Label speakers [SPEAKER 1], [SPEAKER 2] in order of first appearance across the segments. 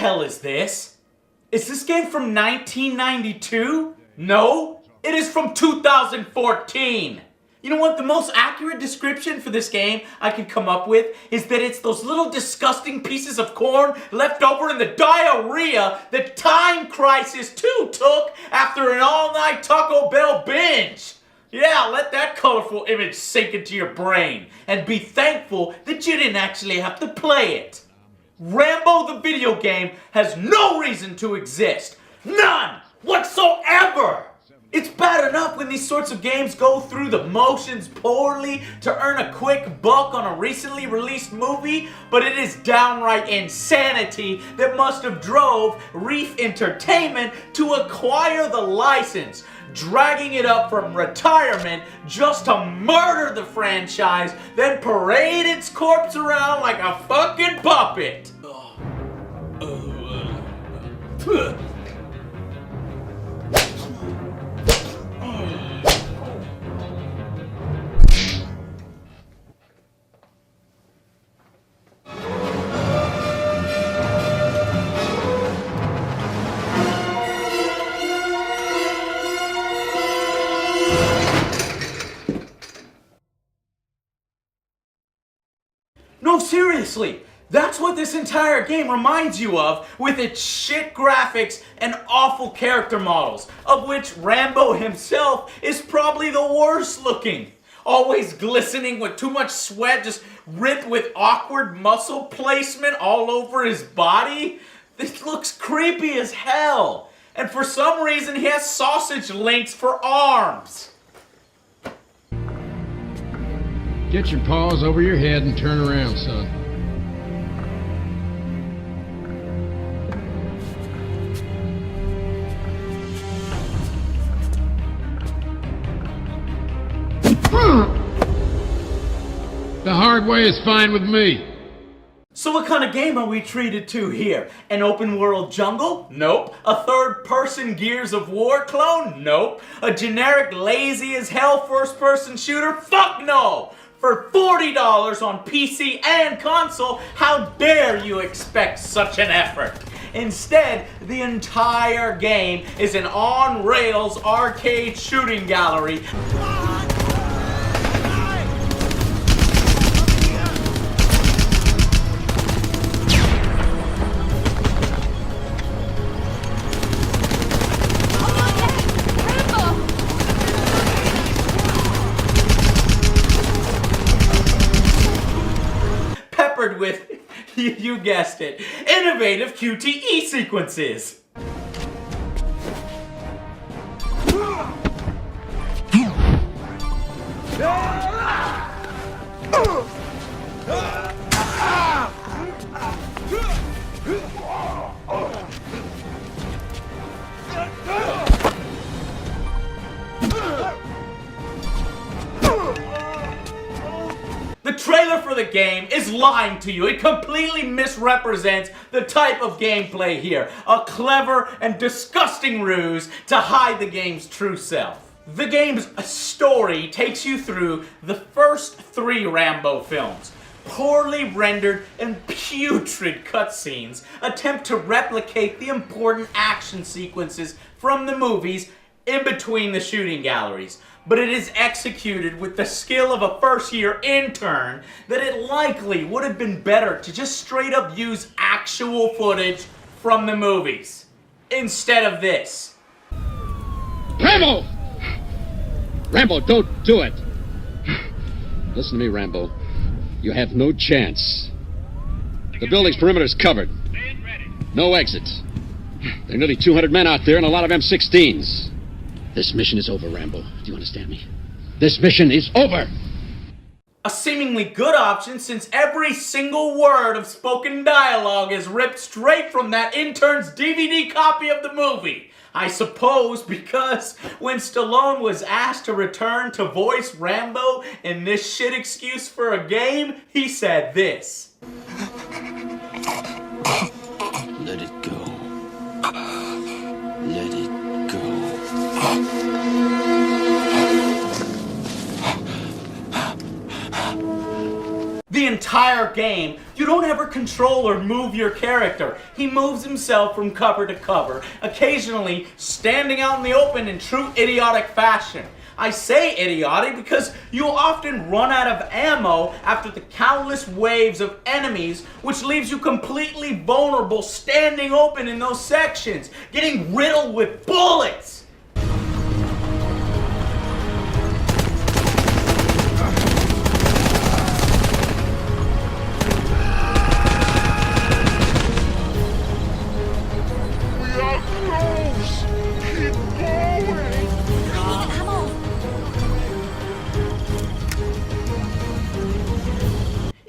[SPEAKER 1] hell is this? Is this game from 1992? No, it is from 2014. You know what? The most accurate description for this game I could come up with is that it's those little disgusting pieces of corn left over in the diarrhea that Time Crisis 2 took after an all-night Taco Bell binge. Yeah, let that colorful image sink into your brain and be thankful that you didn't actually have to play it. Rambo the video game has no reason to exist. None whatsoever! It's bad enough when these sorts of games go through the motions poorly to earn a quick buck on a recently released movie, but it is downright insanity that must have drove Reef Entertainment to acquire the license, dragging it up from retirement just to murder the franchise, then parade its corpse around like a fucking puppet. No, seriously, that's what this entire game reminds you of, with its shit graphics and awful character models, of which Rambo himself is probably the worst looking. Always glistening with too much sweat, just ripped with awkward muscle placement all over his body. This looks creepy as hell. And for some reason he has sausage links for arms.
[SPEAKER 2] Get your paws over your head and turn around, son. The hard way is fine with me.
[SPEAKER 1] So what kind of game are we treated to here? An open world jungle? Nope. A third person Gears of War clone? Nope. A generic lazy as hell first person shooter? Fuck no! For $40 on PC and console, how dare you expect such an effort? Instead, the entire game is an on-rails arcade shooting gallery. With, you guessed it, innovative QTE sequences. The trailer for the game is lying to you. It completely misrepresents the type of gameplay here. A clever and disgusting ruse to hide the game's true self. The game's story takes you through the first 3 Rambo films. Poorly rendered and putrid cutscenes attempt to replicate the important action sequences from the movies in between the shooting galleries, but it is executed with the skill of a first-year intern that it likely would have been better to just straight up use actual footage from the movies instead of this.
[SPEAKER 2] Rambo! Rambo, don't do it! Listen to me, Rambo. You have no chance. The building's perimeter's covered. No exits. There are nearly 200 men out there and a lot of M16s. This mission is over, Rambo. Do you understand me? This mission is over!
[SPEAKER 1] A seemingly good option since every single word of spoken dialogue is ripped straight from that intern's DVD copy of the movie. I suppose because when Stallone was asked to return to voice Rambo in this shit excuse for a game, he said this.
[SPEAKER 3] Let it go. Let it go.
[SPEAKER 1] The entire entire game, you don't ever control or move your character. He moves himself from cover to cover, occasionally standing out in the open in true idiotic fashion. I say idiotic because you'll often run out of ammo after the countless waves of enemies, which leaves you completely vulnerable standing open in those sections, getting riddled with bullets.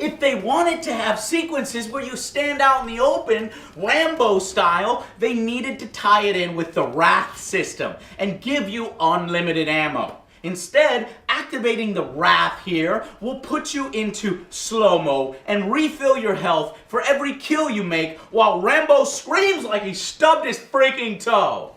[SPEAKER 1] If they wanted to have sequences where you stand out in the open, Rambo style, they needed to tie it in with the Wrath system and give you unlimited ammo. Instead, activating the Wrath here will put you into slow-mo and refill your health for every kill you make while Rambo screams like he stubbed his freaking toe.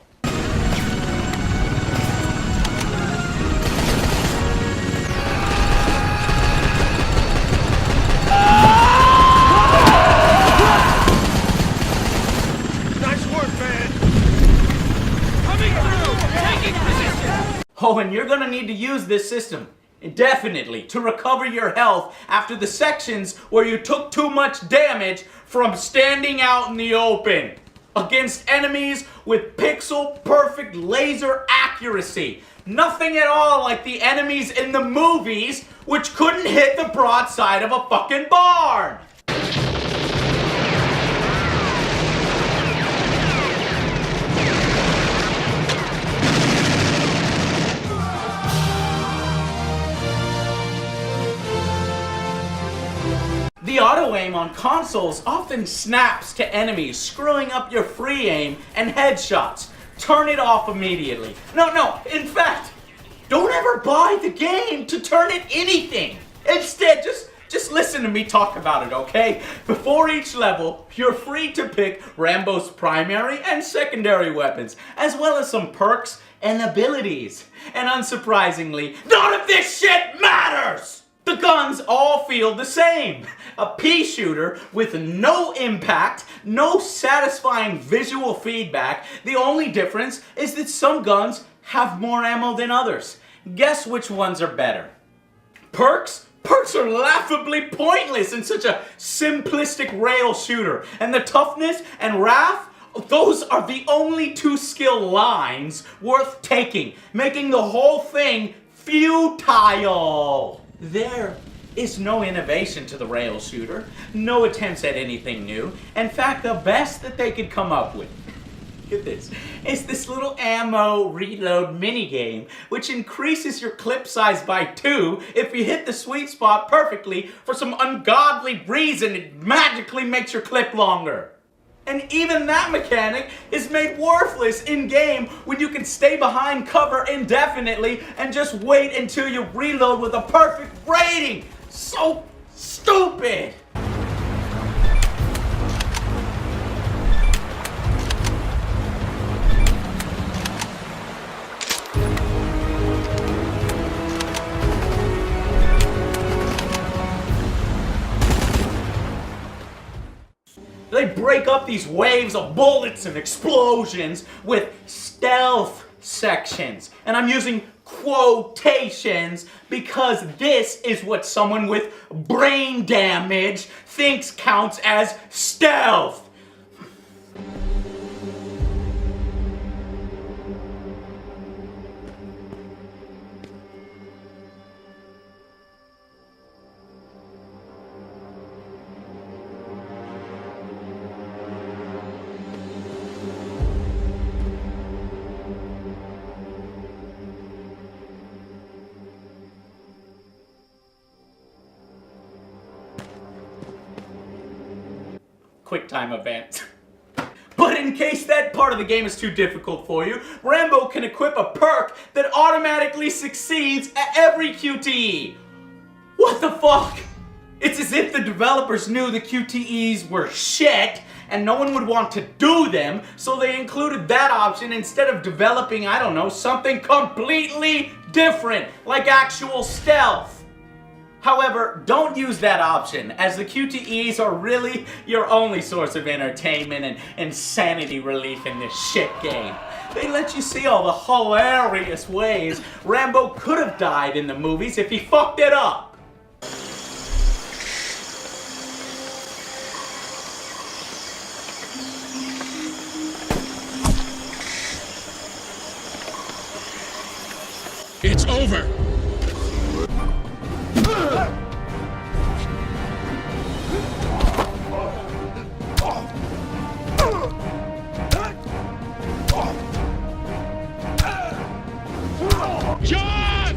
[SPEAKER 1] Oh, and you're gonna need to use this system indefinitely to recover your health after the sections where you took too much damage from standing out in the open against enemies with pixel perfect laser accuracy. Nothing at all like the enemies in the movies, which couldn't hit the broadside of a fucking barn. The auto-aim on consoles often snaps to enemies, screwing up your free aim and headshots. Turn it off immediately. No, in fact, don't ever buy the game to turn it anything. Instead, just listen to me talk about it, okay? Before each level, you're free to pick Rambo's primary and secondary weapons, as well as some perks and abilities. And unsurprisingly, none of this shit matters! The guns all feel the same. A pea shooter with no impact, no satisfying visual feedback. The only difference is that some guns have more ammo than others. Guess which ones are better? Perks? Perks are laughably pointless in such a simplistic rail shooter. And the toughness and wrath? Those are the only two skill lines worth taking, making the whole thing futile. There is no innovation to the rail shooter, no attempts at anything new. In fact, the best that they could come up with, get this, is this little ammo reload minigame, which increases your clip size by 2 if you hit the sweet spot perfectly. For some ungodly reason, it magically makes your clip longer. And even that mechanic is made worthless in-game when you can stay behind cover indefinitely and just wait until you reload with a perfect rating. So stupid! They break up these waves of bullets and explosions with stealth sections. And I'm using quotations because this is what someone with brain damage thinks counts as stealth. QuickTime event. But in case that part of the game is too difficult for you, Rambo can equip a perk that automatically succeeds at every QTE. What the fuck? It's as if the developers knew the QTEs were shit and no one would want to do them, so they included that option instead of developing, I don't know, something completely different, like actual stealth. However, don't use that option, as the QTEs are really your only source of entertainment and sanity relief in this shit game. They let you see all the hilarious ways Rambo could have died in the movies if he fucked it up.
[SPEAKER 2] It's over. John!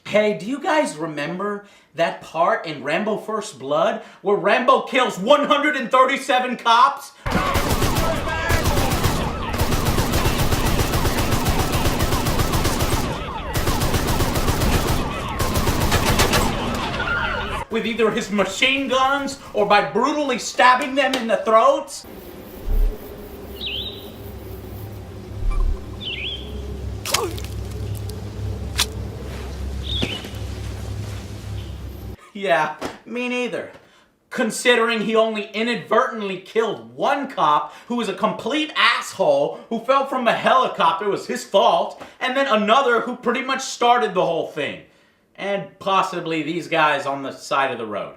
[SPEAKER 1] Hey, do you guys remember that part in Rambo First Blood where Rambo kills 137 cops? With either his machine guns or by brutally stabbing them in the throats? Yeah, me neither. Considering he only inadvertently killed one cop who was a complete asshole who fell from a helicopter, it was his fault, and then another who pretty much started the whole thing. And possibly these guys on the side of the road.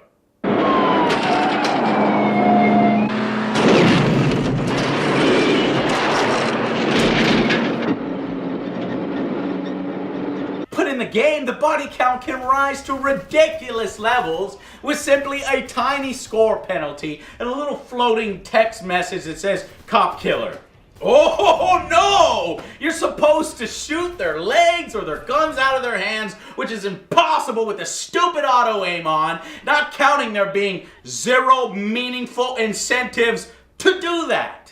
[SPEAKER 1] But in the game, the body count can rise to ridiculous levels with simply a tiny score penalty and a little floating text message that says, "Cop killer." Oh no! You're supposed to shoot their legs or their guns out of their hands, which is impossible with the stupid auto aim on, not counting there being zero meaningful incentives to do that.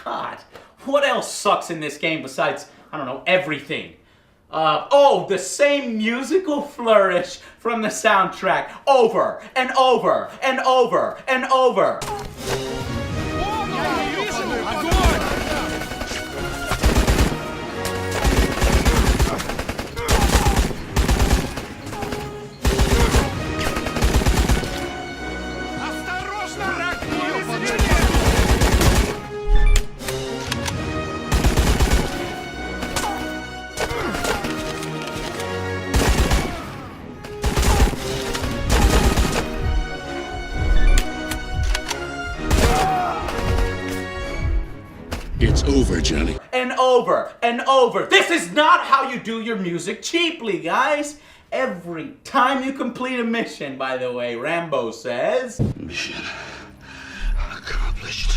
[SPEAKER 1] God, what else sucks in this game besides, I don't know, everything? The same musical flourish from the soundtrack over and over and over and over.
[SPEAKER 2] It's over, Johnny.
[SPEAKER 1] And over and over. This is not how you do your music cheaply, guys. Every time you complete a mission, by the way, Rambo says.
[SPEAKER 3] Mission accomplished.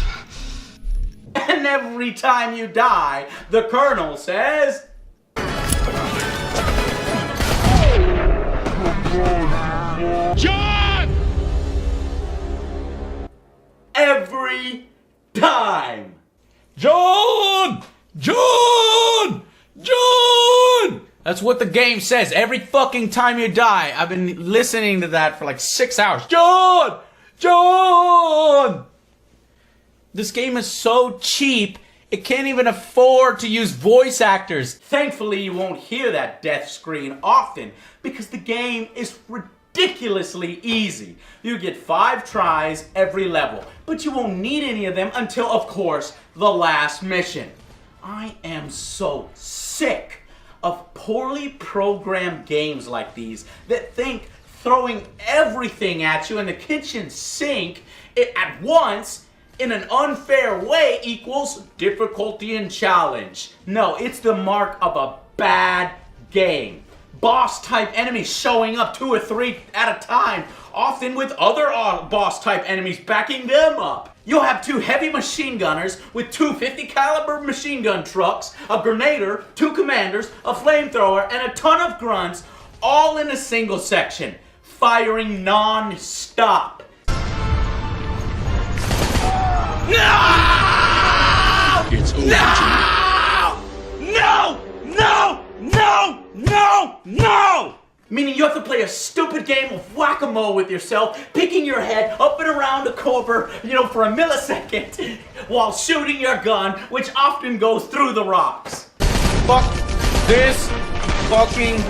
[SPEAKER 1] And every time you die, the Colonel says.
[SPEAKER 2] John!
[SPEAKER 1] Every time.
[SPEAKER 4] John! John! John! That's what the game says every fucking time you die. I've been listening to that for like 6 hours. John! John! This game is so cheap, it can't even afford to use voice actors.
[SPEAKER 1] Thankfully, you won't hear that death screen often because the game is ridiculously easy. You get 5 tries every level, but you won't need any of them until, of course, the last mission. I am so sick of poorly programmed games like these that think throwing everything at you in the kitchen sink at once in an unfair way equals difficulty and challenge. No, it's the mark of a bad game. Boss-type enemies showing up 2 or 3 at a time, often with other boss-type enemies backing them up. You'll have 2 heavy machine gunners with 2 50 caliber machine gun trucks, a grenader, 2 commanders, a flamethrower, and a ton of grunts, all in a single section, firing non-stop. No!
[SPEAKER 2] It's over, Johnny.
[SPEAKER 1] No! No! No! No! No! Meaning you have to play a stupid game of whack-a-mole with yourself, picking your head up and around a corner, for a millisecond, while shooting your gun, which often goes through the rocks.
[SPEAKER 4] Fuck this fucking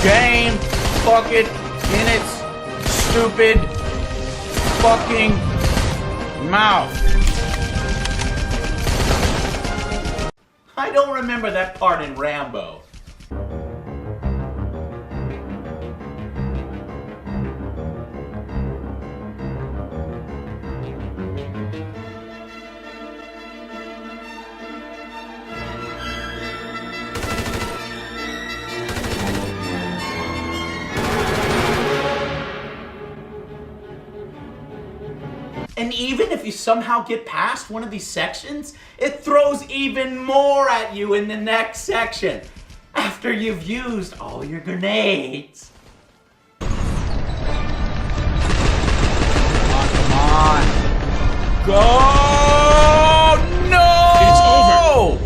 [SPEAKER 4] game fucking in its stupid fucking mouth.
[SPEAKER 1] I don't remember that part in Rambo. And even if you somehow get past one of these sections, it throws even more at you in the next section, after you've used all your grenades.
[SPEAKER 4] Come on. Go! No!
[SPEAKER 2] It's over.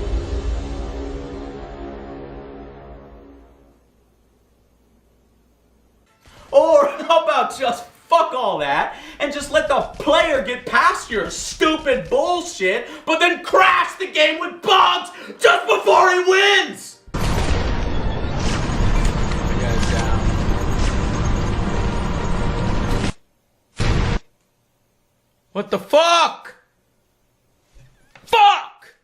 [SPEAKER 1] Or how about just fuck all that and just let the player get past your stupid bullshit, but then crash the game with bugs just before he wins?
[SPEAKER 4] The guy's down. What the fuck? Fuck!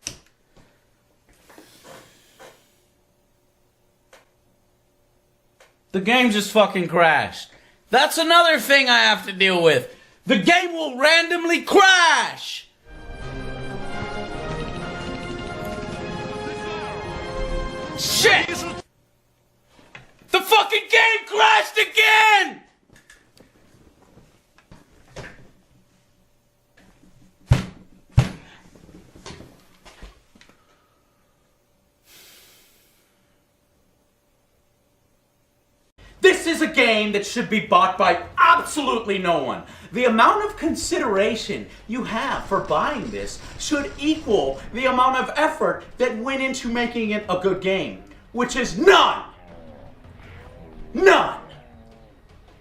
[SPEAKER 4] The game just fucking crashed. That's another thing I have to deal with. The game will randomly crash. Shit! The fucking game crashed again!
[SPEAKER 1] This is a game that should be bought by absolutely no one. The amount of consideration you have for buying this should equal the amount of effort that went into making it a good game, which is none. None.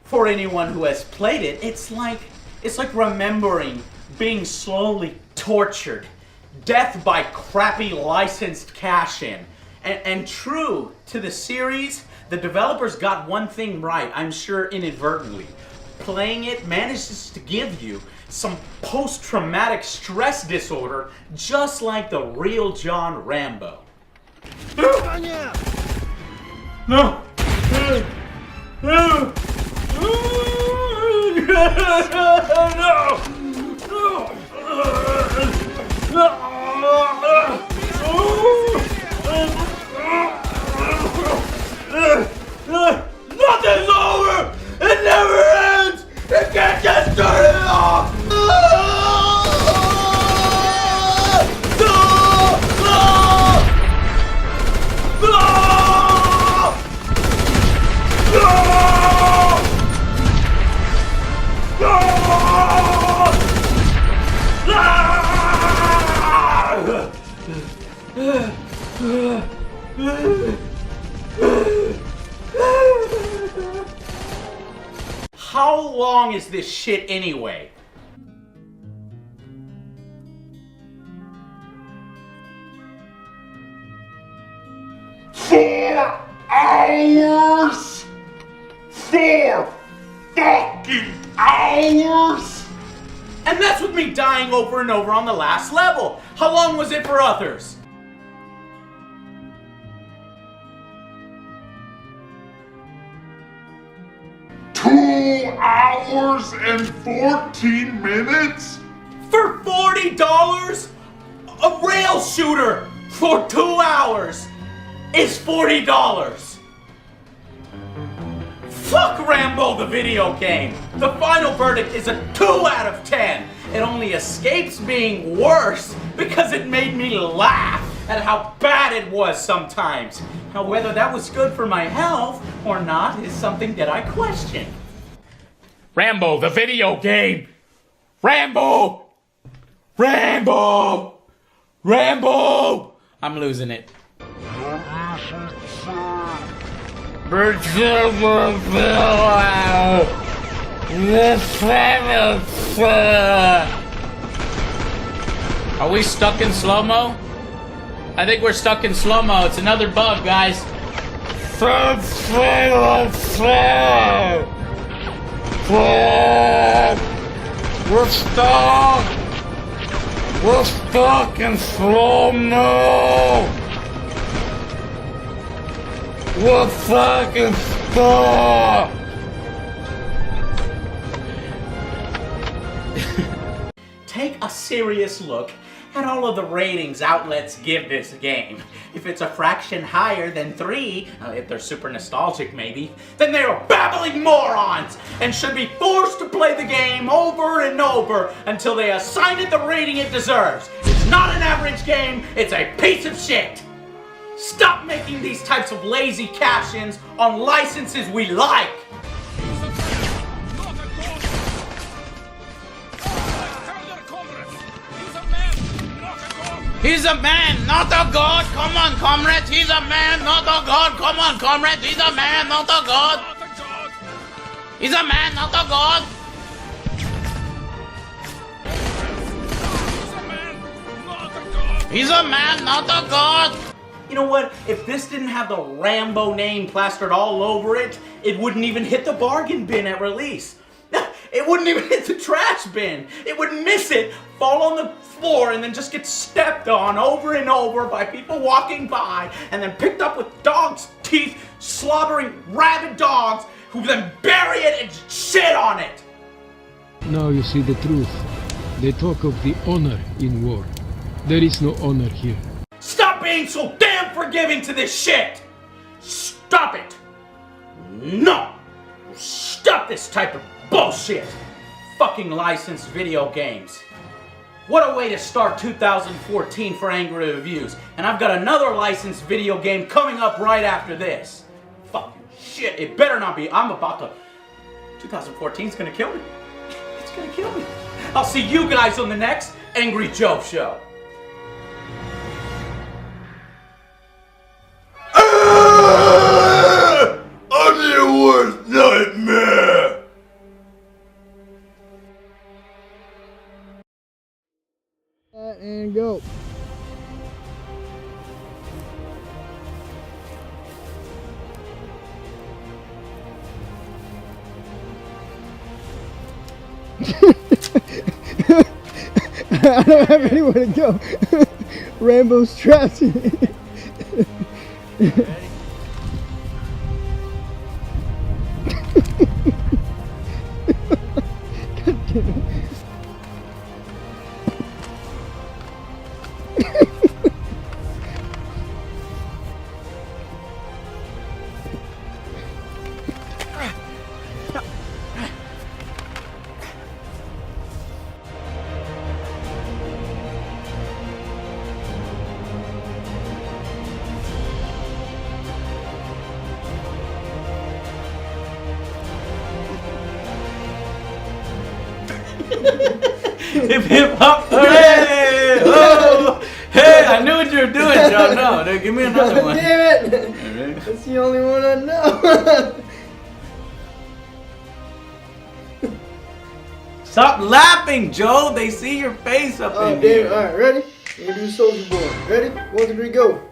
[SPEAKER 1] For anyone who has played it, it's like remembering being slowly tortured, death by crappy licensed cash-in. And true to the series, the developers got one thing right, I'm sure inadvertently. Playing it manages to give you some post-traumatic stress disorder, just like the real John Rambo. No! No! Nothing's over! It never ends! You can't just turn it off! How long is this shit anyway?
[SPEAKER 5] Four hours? 4 fucking hours?
[SPEAKER 1] And that's with me dying over and over on the last level. How long was it for others?
[SPEAKER 5] $2 and 14 minutes?
[SPEAKER 1] For $40? A rail shooter for 2 hours is $40. Fuck Rambo the video game. The final verdict is a 2 out of 10. It only escapes being worse because it made me laugh at how bad it was sometimes. Now whether that was good for my health or not is something that I question.
[SPEAKER 4] Rambo, the video game! Rambo! Rambo! Rambo! I'm losing it. Are we stuck in slow-mo? I think we're stuck in slow-mo. It's another bug, guys. Subtitle. We're stuck. We're stuck in slow-mo. We're fucking stuck.
[SPEAKER 1] Take a serious look at all of the ratings outlets give this game. If it's a fraction higher than 3, if they're super nostalgic maybe, then they are babbling morons and should be forced to play the game over and over until they assign it the rating it deserves. It's not an average game, it's a piece of shit. Stop making these types of lazy cash-ins on licenses we like.
[SPEAKER 4] He's a man, not a god. Come on, comrades. He's a man, not a god. Come on, comrades. He's a man, not a god. He's a man, not a god. He's a man, not a god.
[SPEAKER 1] You know what? If this didn't have the Rambo name plastered all over it, it wouldn't even hit the bargain bin at release. It wouldn't even hit the trash bin. It would miss it, fall on the floor, and then just get stepped on over and over by people walking by, and then picked up with dogs' teeth, slobbering rabid dogs, who then bury it and shit on it.
[SPEAKER 6] Now you see the truth. They talk of the honor in war. There is no honor here.
[SPEAKER 1] Stop being so damn forgiving to this shit! Stop it! No! Stop this type of bullshit! Fucking licensed video games. What a way to start 2014 for Angry Reviews. And I've got another licensed video game coming up right after this. Fucking shit, it better not be. I'm about to... 2014 is gonna kill me. It's gonna kill me. I'll see you guys on the next Angry Joe Show.
[SPEAKER 5] I'm your worst nightmare!
[SPEAKER 7] And go. I don't have anywhere to go. Rambo's trapped.
[SPEAKER 1] Hip hip hop, hooray! Oh! Hey, I knew what you were doing, Joe. No, give me another one.
[SPEAKER 7] Damn it! That's the only one I know.
[SPEAKER 1] Stop laughing, Joe. They see your face up in
[SPEAKER 7] Oh, damn.
[SPEAKER 1] here.
[SPEAKER 7] Alright, ready? We're gonna do Soldier Boy. Ready? 1, 2, 3, go.